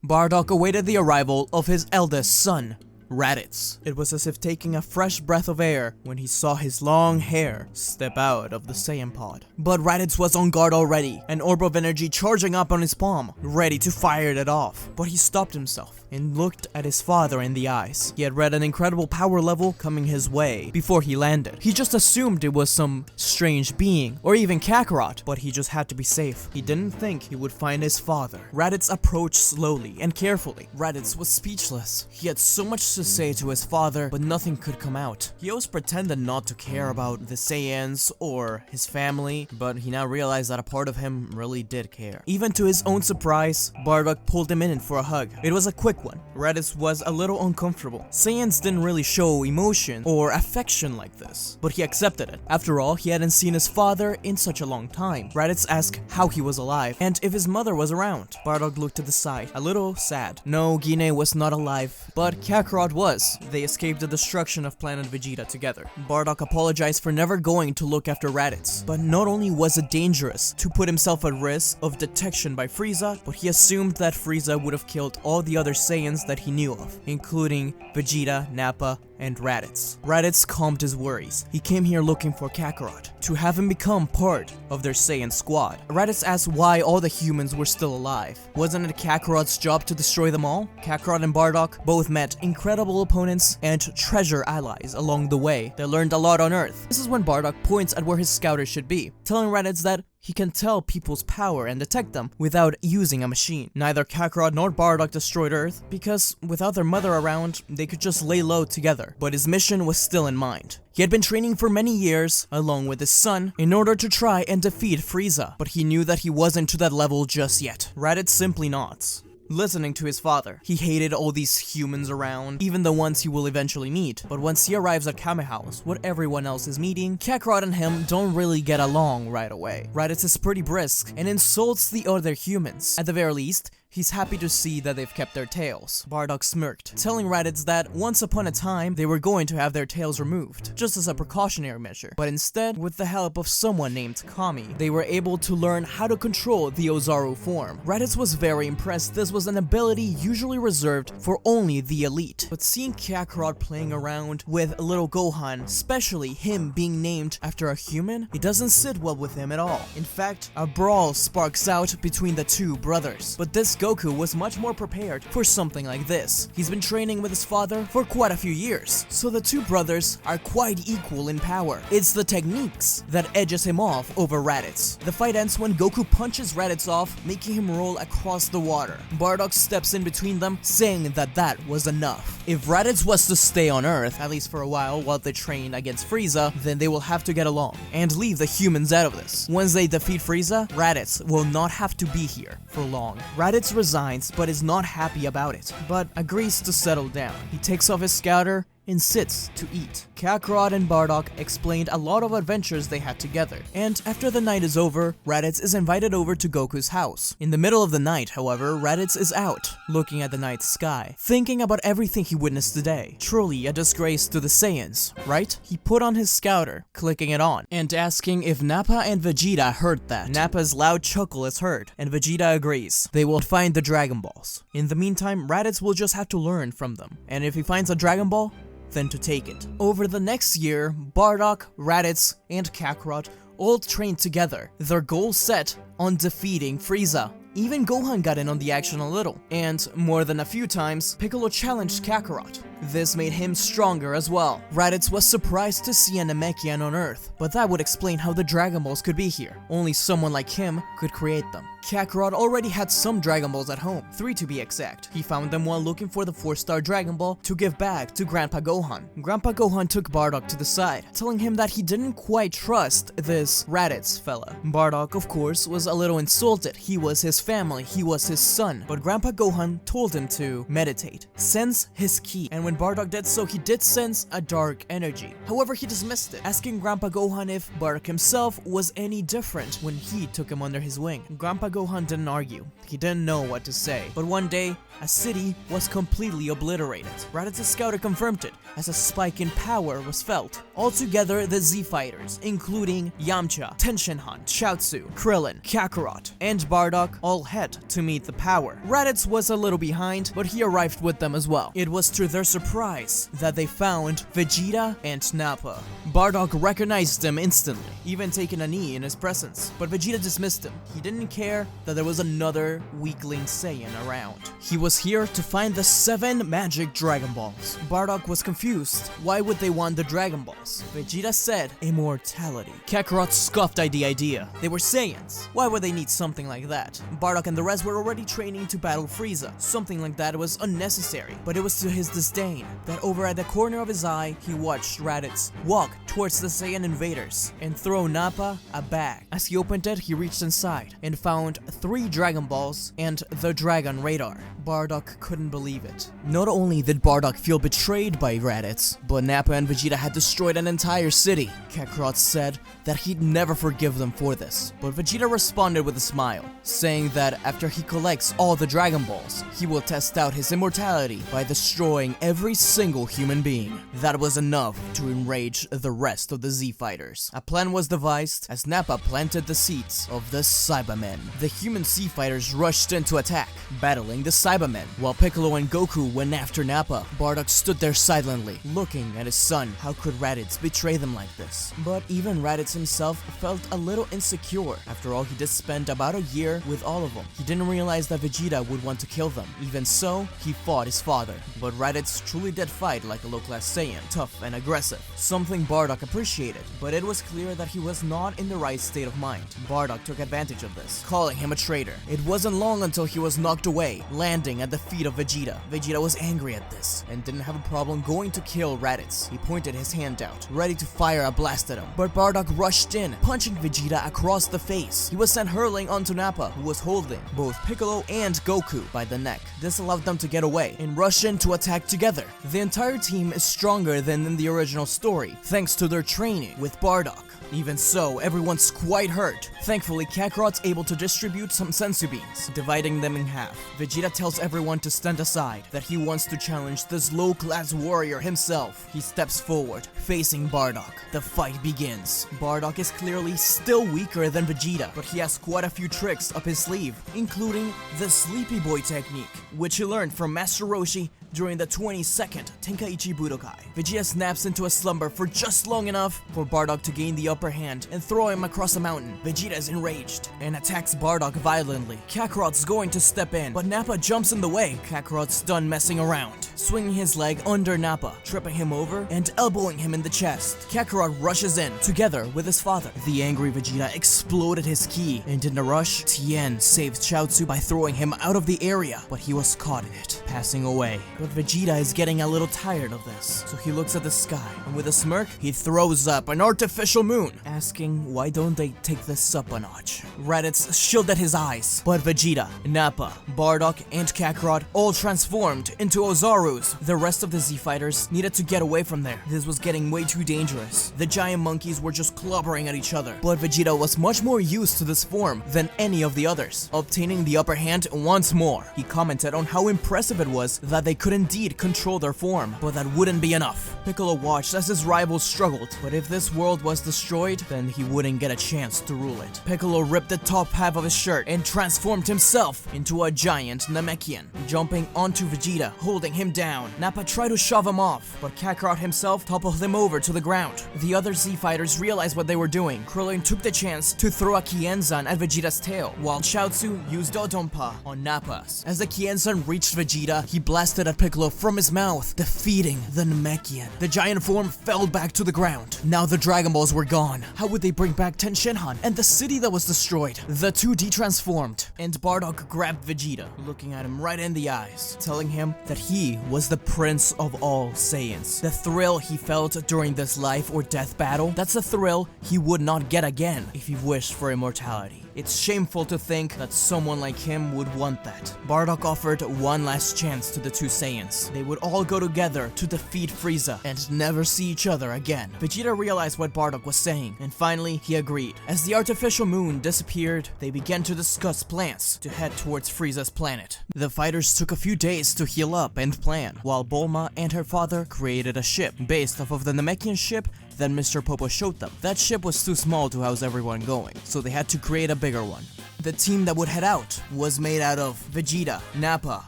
Bardock awaited the arrival of his eldest son, Raditz. It was as if taking a fresh breath of air when he saw his long hair step out of the Saiyan pod. But Raditz was on guard already, an orb of energy charging up on his palm, ready to fire it off. But he stopped himself and looked at his father in the eyes. He had read an incredible power level coming his way before he landed. He just assumed it was some strange being, or even Kakarot, but he just had to be safe. He didn't think he would find his father. Raditz approached slowly and carefully. Raditz was speechless. He had so much to say to his father, but nothing could come out. He always pretended not to care about the Saiyans or his family, but he now realized that a part of him really did care. Even to his own surprise, Bardock pulled him in for a hug. It was a quick one. Raditz was a little uncomfortable. Saiyans didn't really show emotion or affection like this, but he accepted it. After all, he hadn't seen his father in such a long time. Raditz asked how he was alive and if his mother was around. Bardock looked to the side, a little sad. No, Gine was not alive, but Kakarot was. They escaped the destruction of Planet Vegeta together. Bardock apologized for never going to look after Raditz, but not only was it dangerous to put himself at risk of detection by Frieza, but he assumed that Frieza would have killed all the other Saiyans that he knew of, including Vegeta, Nappa, and Raditz. Raditz calmed his worries. He came here looking for Kakarot, to have him become part of their Saiyan squad. Raditz asked why all the humans were still alive. Wasn't it Kakarot's job to destroy them all? Kakarot and Bardock both met incredible opponents and treasure allies along the way. They learned a lot on Earth. This is when Bardock points at where his scouters should be, telling Raditz that he can tell people's power and detect them without using a machine. Neither Kakarot nor Bardock destroyed Earth because without their mother around, they could just lay low together. But his mission was still in mind. He had been training for many years, along with his son, in order to try and defeat Frieza, but he knew that he wasn't to that level just yet. Raditz simply nods, listening to his father. He hated all these humans around, even the ones he will eventually meet. But once he arrives at Kame House, what everyone else is meeting, Kakarot and him don't really get along right away. Raditz is pretty brisk and insults the other humans. At the very least, he's happy to see that they've kept their tails. Bardock smirked, telling Raditz that once upon a time, they were going to have their tails removed, just as a precautionary measure. But instead, with the help of someone named Kami, they were able to learn how to control the Ozaru form. Raditz was very impressed. This was an ability usually reserved for only the elite. But seeing Kakarot playing around with little Gohan, especially him being named after a human, it doesn't sit well with him at all. In fact, a brawl sparks out between the two brothers. But this Goku was much more prepared for something like this. He's been training with his father for quite a few years, so the two brothers are quite equal in power. It's the techniques that edges him off over Raditz. The fight ends when Goku punches Raditz off, making him roll across the water. Bardock steps in between them, saying that that was enough. If Raditz was to stay on Earth, at least for a while they trained against Frieza, then they will have to get along and leave the humans out of this. Once they defeat Frieza, Raditz will not have to be here for long. Raditz resigns, but is not happy about it, but agrees to settle down. He takes off his scouter and sits to eat. Kakarot and Bardock explained a lot of adventures they had together, and after the night is over, Raditz is invited over to Goku's house. In the middle of the night, however, Raditz is out, looking at the night sky, thinking about everything he witnessed today. Truly a disgrace to the Saiyans, right? He put on his scouter, clicking it on, and asking if Nappa and Vegeta heard that. Nappa's loud chuckle is heard, and Vegeta agrees. They will find the Dragon Balls. In the meantime, Raditz will just have to learn from them, and if he finds a Dragon Ball, then to take it. Over the next year, Bardock, Raditz, and Kakarot all trained together, their goal set on defeating Frieza. Even Gohan got in on the action a little, and more than a few times, Piccolo challenged Kakarot. This made him stronger as well. Raditz was surprised to see a Namekian on Earth, but that would explain how the Dragon Balls could be here. Only someone like him could create them. Kakarot already had some Dragon Balls at home, 3 to be exact. He found them while looking for the 4-star Dragon Ball to give back to Grandpa Gohan. Grandpa Gohan took Bardock to the side, telling him that he didn't quite trust this Raditz fella. Bardock, of course, was a little insulted. He was his family, he was his son, but Grandpa Gohan told him to meditate, sense his ki, and when Bardock did so, he did sense a dark energy. However, he dismissed it, asking Grandpa Gohan if Bardock himself was any different when he took him under his wing. Grandpa Gohan didn't argue. He didn't know what to say. But one day, a city was completely obliterated. Raditz's scouter confirmed it, as a spike in power was felt. Altogether, the Z Fighters, including Yamcha, Tenshinhan, Chaozu, Krillin, Kakarot, and Bardock, all had to meet the power. Raditz was a little behind, but he arrived with them as well. It was to their surprise that they found Vegeta and Nappa. Bardock recognized him instantly, even taking a knee in his presence. But Vegeta dismissed him. He didn't care that there was another weakling Saiyan around. He was here to find the 7 magic Dragon Balls. Bardock was confused. Why would they want the Dragon Balls? Vegeta said, immortality. Kakarot scoffed at the idea. They were Saiyans. Why would they need something like that? Bardock and the rest were already training to battle Frieza. Something like that was unnecessary. But it was to his disdain that over at the corner of his eye, he watched Raditz walk towards the Saiyan invaders and throw Nappa a bag. As he opened it, he reached inside and found 3 Dragon Balls and the Dragon Radar. Bardock couldn't believe it. Not only did Bardock feel betrayed by Raditz, but Nappa and Vegeta had destroyed an entire city. Kakarot said that he'd never forgive them for this, but Vegeta responded with a smile, saying that after he collects all the Dragon Balls, he will test out his immortality by destroying every single human being. That was enough to enrage the rest of the Z Fighters. A plan was devised as Nappa planted the seeds of the Cybermen. The human Z Fighters rushed in to attack, battling the Cybermen, while Piccolo and Goku went after Nappa. Bardock stood there silently, looking at his son. How could Raditz betray them like this? But even Raditz himself felt a little insecure. After all, he did spend about a year with all of them. He didn't realize that Vegeta would want to kill them. Even so, he fought his father. But Raditz truly did fight like a low-class Saiyan, tough and aggressive, something Bardock appreciated. But it was clear that he was not in the right state of mind. Bardock took advantage of this, calling him a traitor. It wasn't long until he was knocked away, landing at the feet of Vegeta. Vegeta was angry at this and didn't have a problem going to kill Raditz. He pointed his hand out, ready to fire a blast at him. But Bardock rushed in, punching Vegeta across the face. He was sent hurling onto Nappa, who was holding both Piccolo and Goku by the neck. This allowed them to get away and rush in to attack together. The entire team is stronger than in the original story, thanks to their training with Bardock. Even so, everyone's quite hurt. Thankfully, Kakarot's able to distribute some senzu beans, dividing them in half. Vegeta tells everyone to stand aside, that he wants to challenge this low-class warrior himself. He steps forward, facing Bardock. The fight begins. Bardock is clearly still weaker than Vegeta, but he has quite a few tricks up his sleeve, including the Sleepy Boy technique, which he learned from Master Roshi during the 22nd Tenkaichi Budokai. Vegeta snaps into a slumber for just long enough for Bardock to gain the upper hand and throw him across a mountain. Vegeta is enraged and attacks Bardock violently. Kakarot's going to step in, but Nappa jumps in the way. Kakarot's done messing around, swinging his leg under Nappa, tripping him over and elbowing him in the chest. Kakarot rushes in, together with his father. The angry Vegeta exploded his ki, and in a rush, Tien saved Chaozu by throwing him out of the area, but he was caught in it, passing away. But Vegeta is getting a little tired of this, so he looks at the sky, and with a smirk, he throws up an artificial moon, asking why don't they take this up a notch. Raditz shielded his eyes, but Vegeta, Nappa, Bardock, and Kakarot all transformed into Ozarus. The rest of the Z Fighters needed to get away from there. This was getting way too dangerous. The giant monkeys were just clobbering at each other, but Vegeta was much more used to this form than any of the others, obtaining the upper hand once more. He commented on how impressive it was that they could indeed control their form, but that wouldn't be enough. Piccolo watched as his rivals struggled, but if this world was destroyed, then he wouldn't get a chance to rule it. Piccolo ripped the top half of his shirt and transformed himself into a giant Namekian, jumping onto Vegeta, holding him down. Nappa tried to shove him off, but Kakarot himself toppled him over to the ground. The other Z Fighters realized what they were doing. Krillin took the chance to throw a Kienzan at Vegeta's tail, while Chaozu used Odonpa on Nappa's. As the Kienzan reached Vegeta, he blasted at Piccolo from his mouth, defeating the Namekian. The giant form fell back to the ground. Now the Dragon Balls were gone. How would they bring back Tenshinhan and the city that was destroyed? The two detransformed, and Bardock grabbed Vegeta, looking at him right in the eyes, telling him that he was the prince of all Saiyans. The thrill he felt during this life or death battle, that's a thrill he would not get again if he wished for immortality. It's shameful to think that someone like him would want that. Bardock offered one last chance to the two Saiyans. They would all go together to defeat Frieza and never see each other again. Vegeta realized what Bardock was saying, and finally he agreed. As the artificial moon disappeared, they began to discuss plans to head towards Frieza's planet. The fighters took a few days to heal up and plan, while Bulma and her father created a ship based off of the Namekian ship that Mr. Popo showed them. That ship was too small to house everyone going, so they had to create a bigger one. The team that would head out was made out of Vegeta, Nappa,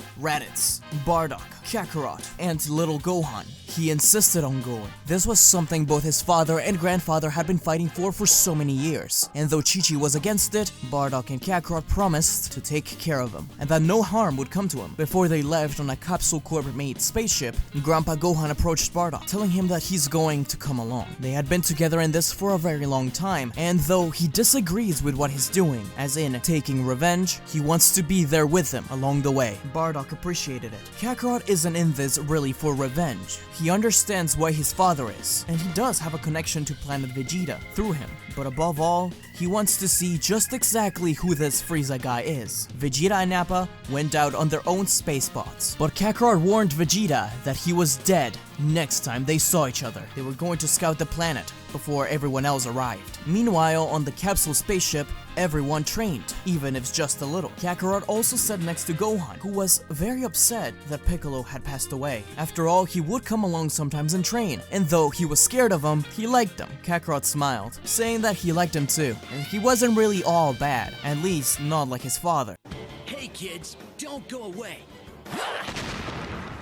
Raditz, Bardock, Kakarot, and little Gohan. He insisted on going. This was something both his father and grandfather had been fighting for so many years, and though Chi-Chi was against it, Bardock and Kaakrot promised to take care of him, and that no harm would come to him. Before they left on a Capsule Corp-made spaceship, Grandpa Gohan approached Bardock, telling him that he's going to come along. They had been together in this for a very long time, and though he disagrees with what he's doing, as in taking revenge, he wants to be there with him along the way. Bardock appreciated it. Kakarot isn't in this really for revenge. He understands why his father is, and he does have a connection to Planet Vegeta through him. But above all, he wants to see just exactly who this Frieza guy is. Vegeta and Nappa went out on their own space bots, but Kakarot warned Vegeta that he was dead next time they saw each other. They were going to scout the planet before everyone else arrived. Meanwhile, on the capsule spaceship, everyone trained, even if just a little. Kakarot also sat next to Gohan, who was very upset that Piccolo had passed away. After all, he would come along sometimes and train, and though he was scared of him, he liked him. Kakarot smiled, saying that he liked him too, and he wasn't really all bad, at least not like his father. Hey kids, don't go away.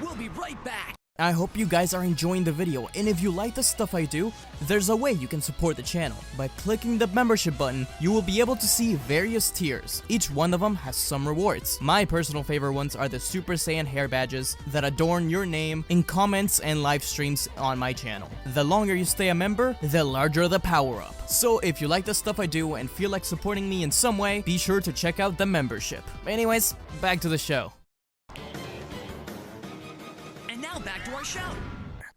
We'll be right back. I hope you guys are enjoying the video, and if you like the stuff I do, there's a way you can support the channel. By clicking the membership button, you will be able to see various tiers. Each one of them has some rewards. My personal favorite ones are the Super Saiyan hair badges that adorn your name in comments and live streams on my channel. The longer you stay a member, the larger the power up. So if you like the stuff I do and feel like supporting me in some way, be sure to check out the membership. Anyways, back to the show. Back to our show.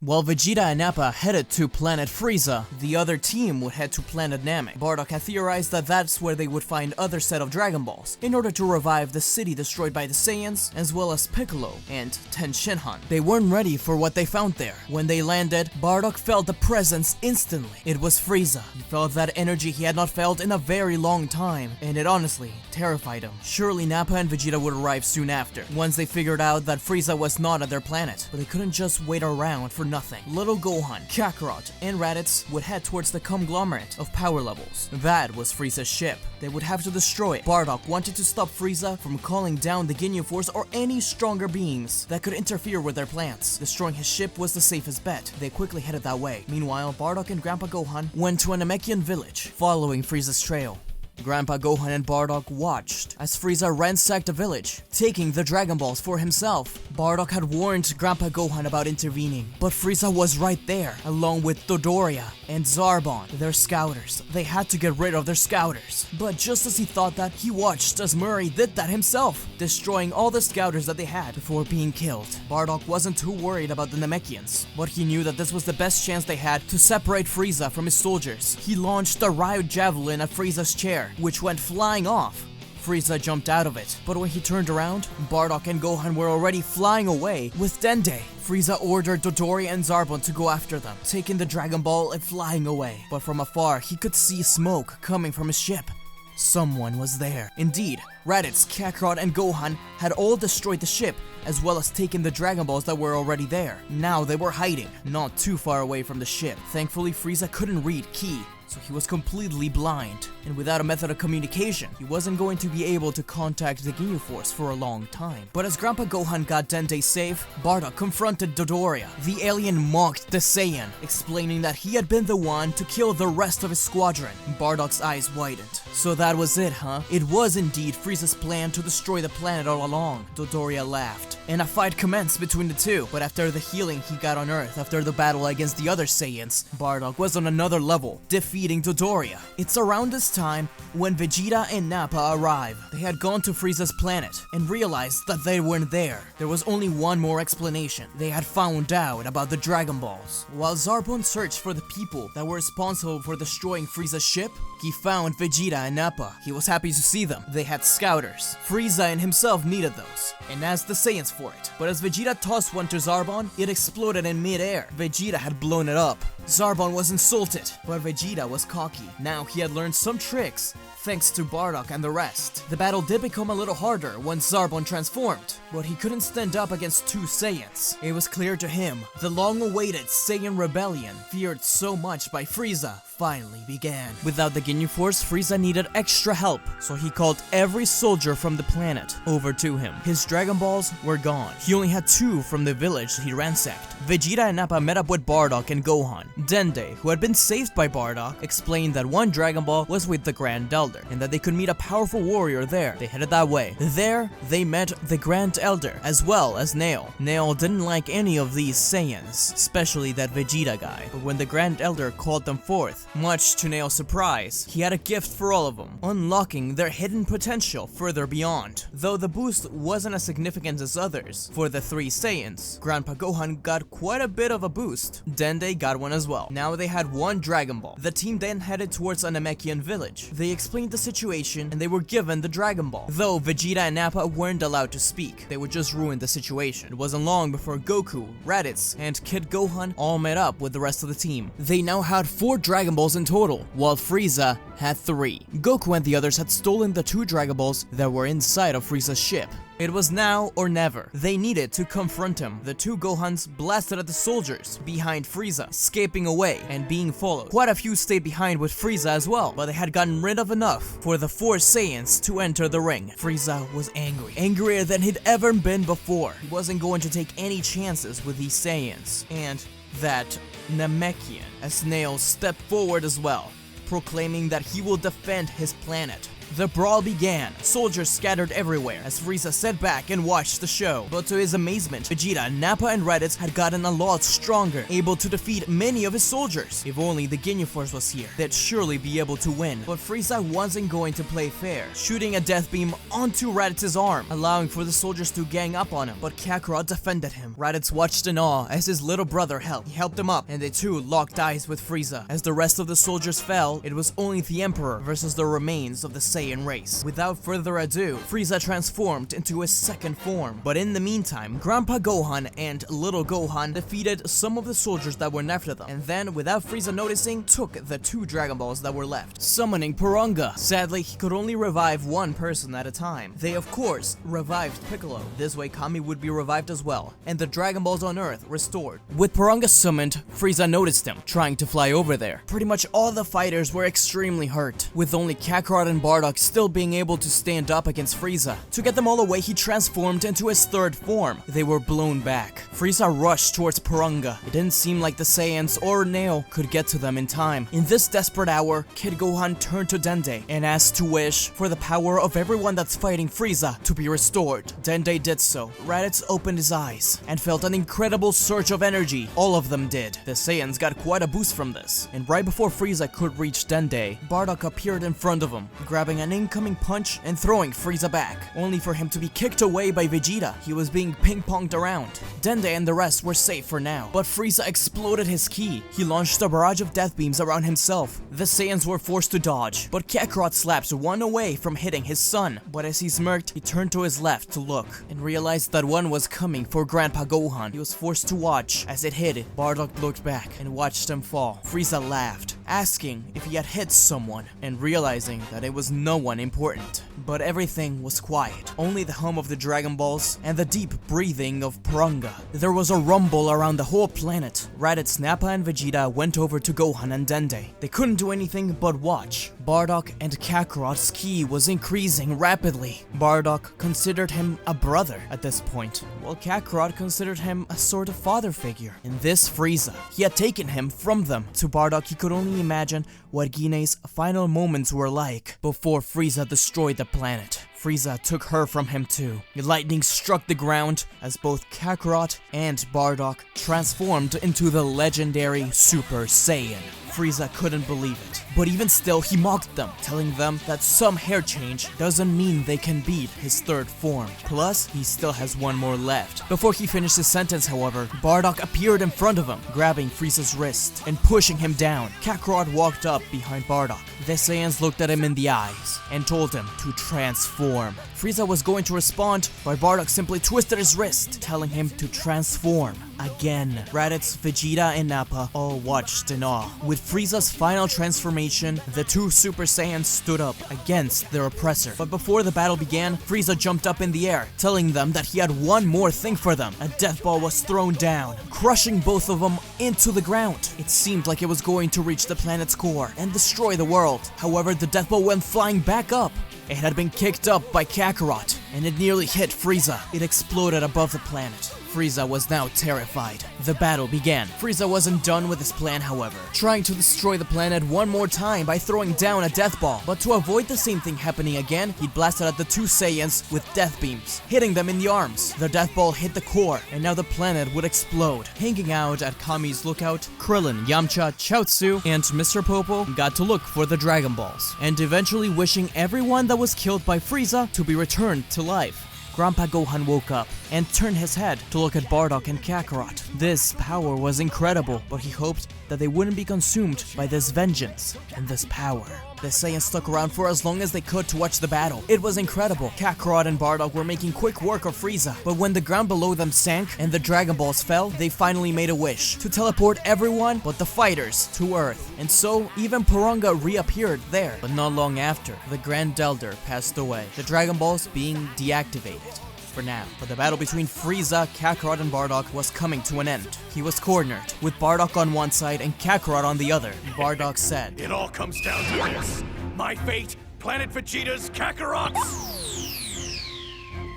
While Vegeta and Nappa headed to Planet Frieza, the other team would head to Planet Namek. Bardock had theorized that that's where they would find other set of Dragon Balls, in order to revive the city destroyed by the Saiyans, as well as Piccolo and Ten Shinhan. They weren't ready for what they found there. When they landed, Bardock felt the presence instantly. It was Frieza. He felt that energy he had not felt in a very long time, and it honestly terrified him. Surely Nappa and Vegeta would arrive soon after, once they figured out that Frieza was not at their planet, but they couldn't just wait around for nothing. Little Gohan, Kakarot, and Raditz would head towards the conglomerate of power levels. That was Frieza's ship. They would have to destroy it. Bardock wanted to stop Frieza from calling down the Ginyu Force or any stronger beings that could interfere with their plans. Destroying his ship was the safest bet. They quickly headed that way. Meanwhile, Bardock and Grandpa Gohan went to a Namekian village, following Frieza's trail. Grandpa Gohan and Bardock watched as Frieza ransacked the village, taking the Dragon Balls for himself. Bardock had warned Grandpa Gohan about intervening, but Frieza was right there, along with Dodoria and Zarbon, their scouters. They had to get rid of their scouters. But just as he thought that, he watched as Murray did that himself, destroying all the scouters that they had before being killed. Bardock wasn't too worried about the Namekians, but he knew that this was the best chance they had to separate Frieza from his soldiers. He launched a riot javelin at Frieza's chair, which went flying off. Frieza jumped out of it, but when he turned around, Bardock and Gohan were already flying away with Dende. Frieza ordered Dodoria and Zarbon to go after them, taking the Dragon Ball and flying away. But from afar, he could see smoke coming from his ship. Someone was there. Indeed, Raditz, Kakarot, and Gohan had all destroyed the ship, as well as taken the Dragon Balls that were already there. Now they were hiding, not too far away from the ship. Thankfully, Frieza couldn't read Ki, so he was completely blind, and without a method of communication, he wasn't going to be able to contact the Ginyu Force for a long time. But as Grandpa Gohan got Dende safe, Bardock confronted Dodoria. The alien mocked the Saiyan, explaining that he had been the one to kill the rest of his squadron. Bardock's eyes widened. So that was it, huh? It was indeed Frieza's plan to destroy the planet all along. Dodoria laughed. and a fight commenced between the two. But after the healing he got on Earth after the battle against the other Saiyans, Bardock was on another level, defeating Dodoria. It's around this time when Vegeta and Nappa arrive. They had gone to Frieza's planet and realized that they weren't there. There was only one more explanation. They had found out about the Dragon Balls. While Zarbon searched for the people that were responsible for destroying Frieza's ship, he found Vegeta and Nappa. He was happy to see them. They had scouters. Frieza and himself needed those, and asked the Saiyans for it. But as Vegeta tossed one to Zarbon, it exploded in mid-air. Vegeta had blown it up. Zarbon was insulted, but Vegeta was cocky. Now he had learned some tricks, thanks to Bardock and the rest. The battle did become a little harder once Zarbon transformed, but he couldn't stand up against two Saiyans. It was clear to him the long-awaited Saiyan rebellion, feared so much by Frieza, finally began. Without the Ginyu Force, Frieza needed extra help, so he called every soldier from the planet over to him. His Dragon Balls were gone. He only had 2 from the village he ransacked. Vegeta and Nappa met up with Bardock and Gohan. Dende, who had been saved by Bardock, explained that one Dragon Ball was with the Grand Elder, and that they could meet a powerful warrior there. They headed that way. There, they met the Grand Elder, as well as Nail. Nail didn't like any of these Saiyans, especially that Vegeta guy, but when the Grand Elder called them forth, much to Nail's surprise, he had a gift for all of them, unlocking their hidden potential further beyond. Though the boost wasn't as significant as others, for the 3 Saiyans, Grandpa Gohan got quite a bit of a boost. Dende got one as well. Now they had 1 Dragon Ball. The team then headed towards a Namekian village. They explained the situation and they were given the Dragon Ball. Though Vegeta and Nappa weren't allowed to speak, they would just ruin the situation. It wasn't long before Goku, Raditz, and Kid Gohan all met up with the rest of the team. They now had 4 Dragon Balls in total, while Frieza had 3. Goku and the others had stolen the 2 Dragon Balls that were inside of Frieza's ship. It was now or never. They needed to confront him. The 2 Gohans blasted at the soldiers behind Frieza, escaping away and being followed. Quite a few stayed behind with Frieza as well, but they had gotten rid of enough for the 4 Saiyans to enter the ring. Frieza was angry, angrier than he'd ever been before. He wasn't going to take any chances with these Saiyans, and that Namekian, as Nail stepped forward as well, proclaiming that he will defend his planet. The brawl began. Soldiers scattered everywhere as Frieza sat back and watched the show. But to his amazement, Vegeta, Nappa, and Raditz had gotten a lot stronger, able to defeat many of his soldiers. If only the Ginyu Force was here, they'd surely be able to win. But Frieza wasn't going to play fair, shooting a death beam onto Raditz's arm, allowing for the soldiers to gang up on him. But Kakarot defended him. Raditz watched in awe as his little brother helped. He helped him up, and they too locked eyes with Frieza. As the rest of the soldiers fell, it was only the Emperor versus the remains of the Saiyan race. Without further ado, Frieza transformed into his second form. But in the meantime, Grandpa Gohan and Little Gohan defeated some of the soldiers that were after them, and then, without Frieza noticing, took the 2 Dragon Balls that were left, summoning Porunga. Sadly, he could only revive 1 person at a time. They, of course, revived Piccolo. This way, Kami would be revived as well, and the Dragon Balls on Earth restored. With Porunga summoned, Frieza noticed him, trying to fly over there. Pretty much all the fighters were extremely hurt, with only Kakarot and Bardock still being able to stand up against Frieza. To get them all away, he transformed into his 3rd form. They were blown back. Frieza rushed towards Porunga. It didn't seem like the Saiyans or Nail could get to them in time. In this desperate hour, Kid Gohan turned to Dende and asked to wish for the power of everyone that's fighting Frieza to be restored. Dende did so. Raditz opened his eyes and felt an incredible surge of energy. All of them did. The Saiyans got quite a boost from this. And right before Frieza could reach Dende, Bardock appeared in front of him, grabbing an incoming punch and throwing Frieza back, only for him to be kicked away by Vegeta. He was being ping-ponged around. Dende and the rest were safe for now, but Frieza exploded his ki. He launched a barrage of death beams around himself. The Saiyans were forced to dodge, but Kakarot slaps one away from hitting his son. But as he smirked, he turned to his left to look and realized that one was coming for Grandpa Gohan. He was forced to watch as it hit. Bardock looked back and watched him fall. Frieza laughed, asking if he had hit someone, and realizing that it was no one important. But everything was quiet, only the hum of the Dragon Balls and the deep breathing of Porunga. There was a rumble around the whole planet. Raditz, Nappa, and Vegeta went over to Gohan and Dende. They couldn't do anything but watch. Bardock and Kakarot's ki was increasing rapidly. Bardock considered him a brother at this point, while Kakarot considered him a sort of father figure. In this Frieza, he had taken him from them. To Bardock, he could only imagine what Gine's final moments were like before Frieza destroyed the planet. Frieza took her from him too. Lightning struck the ground as both Kakarot and Bardock transformed into the legendary Super Saiyan. Frieza couldn't believe it, but even still he mocked them, telling them that some hair change doesn't mean they can beat his third form. Plus, he still has one more left. Before he finished his sentence, however, Bardock appeared in front of him, grabbing Frieza's wrist and pushing him down. Kakarot walked up behind Bardock. The Saiyans looked at him in the eyes and told him to transform. Frieza was going to respond, but Bardock simply twisted his wrist, telling him to transform again. Raditz, Vegeta, and Nappa all watched in awe. With Frieza's final transformation, the two Super Saiyans stood up against their oppressor. But before the battle began, Frieza jumped up in the air, telling them that he had one more thing for them. A death ball was thrown down, crushing both of them into the ground. It seemed like it was going to reach the planet's core and destroy the world. However, the death ball went flying back up. It had been kicked up by Kakarot, and it nearly hit Frieza. It exploded above the planet. Frieza was now terrified. The battle began. Frieza wasn't done with his plan, however, trying to destroy the planet one more time by throwing down a death ball. But to avoid the same thing happening again, he blasted at the two Saiyans with death beams, hitting them in the arms. The death ball hit the core, and now the planet would explode. Hanging out at Kami's lookout, Krillin, Yamcha, Chaozu, and Mr. Popo got to look for the Dragon Balls, and eventually wishing everyone that was killed by Frieza to be returned to life. Grandpa Gohan woke up and turned his head to look at Bardock and Kakarot. This power was incredible, but he hoped that they wouldn't be consumed by this vengeance and this power. The Saiyans stuck around for as long as they could to watch the battle. It was incredible. Kakarot and Bardock were making quick work of Frieza, but when the ground below them sank and the Dragon Balls fell, they finally made a wish to teleport everyone but the fighters to Earth. And so, even Porunga reappeared there. But not long after, the Grand Elder passed away, the Dragon Balls being deactivated for now. But the battle between Frieza, Kakarot, and Bardock was coming to an end. He was cornered, with Bardock on one side and Kakarot on the other. Bardock said, "It all comes down to this. My fate, Planet Vegeta's Kakarot.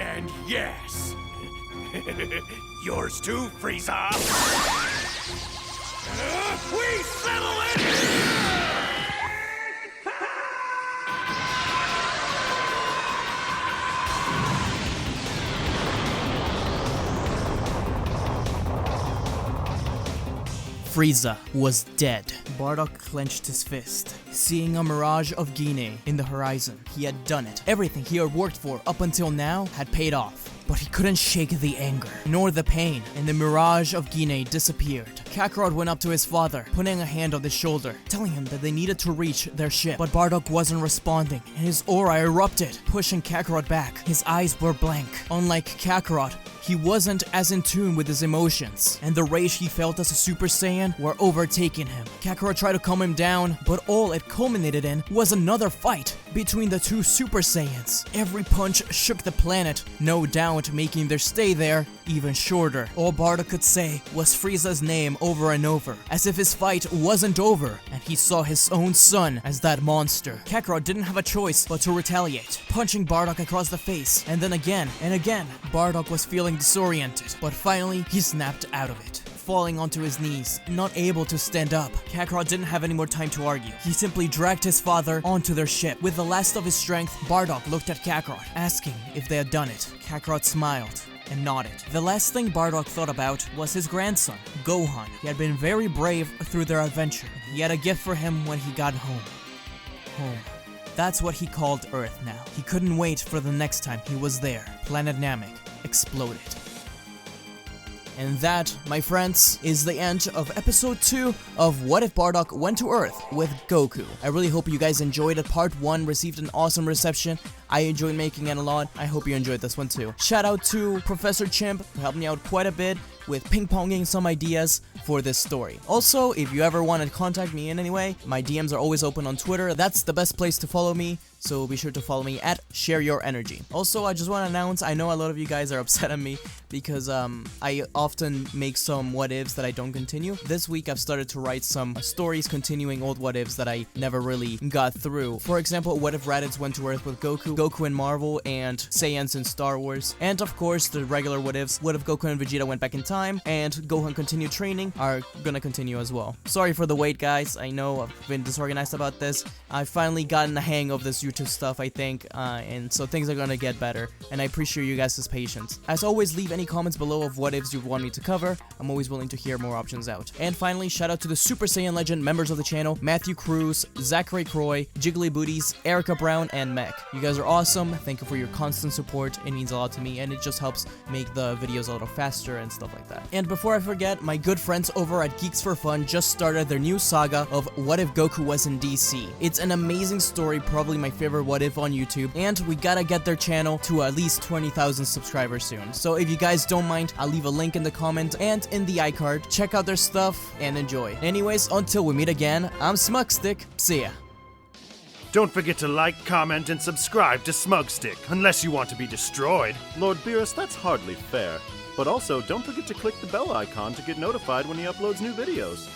And yes, yours too, Frieza. We settle it! Frieza was dead. Bardock clenched his fist, seeing a mirage of Gine in the horizon. He had done it. Everything he had worked for up until now had paid off. But he couldn't shake the anger, nor the pain, and the mirage of Gine disappeared. Kakarot went up to his father, putting a hand on his shoulder, telling him that they needed to reach their ship. But Bardock wasn't responding, and his aura erupted, pushing Kakarot back. His eyes were blank. Unlike Kakarot, he wasn't as in tune with his emotions, and the rage he felt as a Super Saiyan were overtaking him. Kakarot tried to calm him down, but all it culminated in was another fight between the two Super Saiyans. Every punch shook the planet, no doubt making their stay there even shorter. All Bardock could say was Frieza's name over and over, as if his fight wasn't over, and he saw his own son as that monster. Kakarot didn't have a choice but to retaliate, punching Bardock across the face, and then again and again. Bardock was feeling disoriented, but finally he snapped out of it, falling onto his knees, not able to stand up. Kakarot didn't have any more time to argue. He simply dragged his father onto their ship. With the last of his strength, Bardock looked at Kakarot, asking if they had done it. Kakarot smiled and nodded. The last thing Bardock thought about was his grandson, Gohan. He had been very brave through their adventure. He had a gift for him when he got home. Home. That's what he called Earth now. He couldn't wait for the next time he was there. Planet Namek exploded. And that, my friends, is the end of episode 2 of What If Bardock Went to Earth with Goku. I really hope you guys enjoyed it. Part 1 received an awesome reception. I enjoyed making it a lot. I hope you enjoyed this one too. Shout out to Professor Chimp, who helped me out quite a bit with ping-ponging some ideas for this story. Also, if you ever want to contact me in any way, my DMs are always open on Twitter. That's the best place to follow me, so be sure to follow me at ShareYourEnergy. Also, I just want to announce, I know a lot of you guys are upset at me because I often make some what-ifs that I don't continue. This week, I've started to write some stories continuing old what-ifs that I never really got through. For example, what if Raditz went to Earth with Goku? Goku in Marvel and Saiyans in Star Wars. And of course, the regular what ifs, what if Goku and Vegeta went back in time and Gohan continued training, are gonna continue as well. Sorry for the wait, guys. I know I've been disorganized about this. I've finally gotten the hang of this YouTube stuff, I think, and so things are gonna get better, and I appreciate you guys' patience. As always, leave any comments below of what ifs you want me to cover. I'm always willing to hear more options out. And finally, shout out to the Super Saiyan Legend members of the channel, Matthew Cruz, Zachary Croy, Jiggly Booties, Erica Brown, and Mek. You guys are awesome. Thank you for your constant support. It means a lot to me, and it just helps make the videos a little faster and stuff like that. And before I forget, my good friends over at Geeks for Fun just started their new saga of What If Goku Was in DC. It's an amazing story, probably my favorite what if on YouTube, and we gotta get their channel to at least 20,000 subscribers soon. So if you guys don't mind, I'll leave a link in the comment and in the iCard. Check out their stuff and enjoy. Anyways, until we meet again, I'm Smugstick. See ya. Don't forget to like, comment, and subscribe to Smugstick, unless you want to be destroyed. Lord Beerus, that's hardly fair. But also, don't forget to click the bell icon to get notified when he uploads new videos.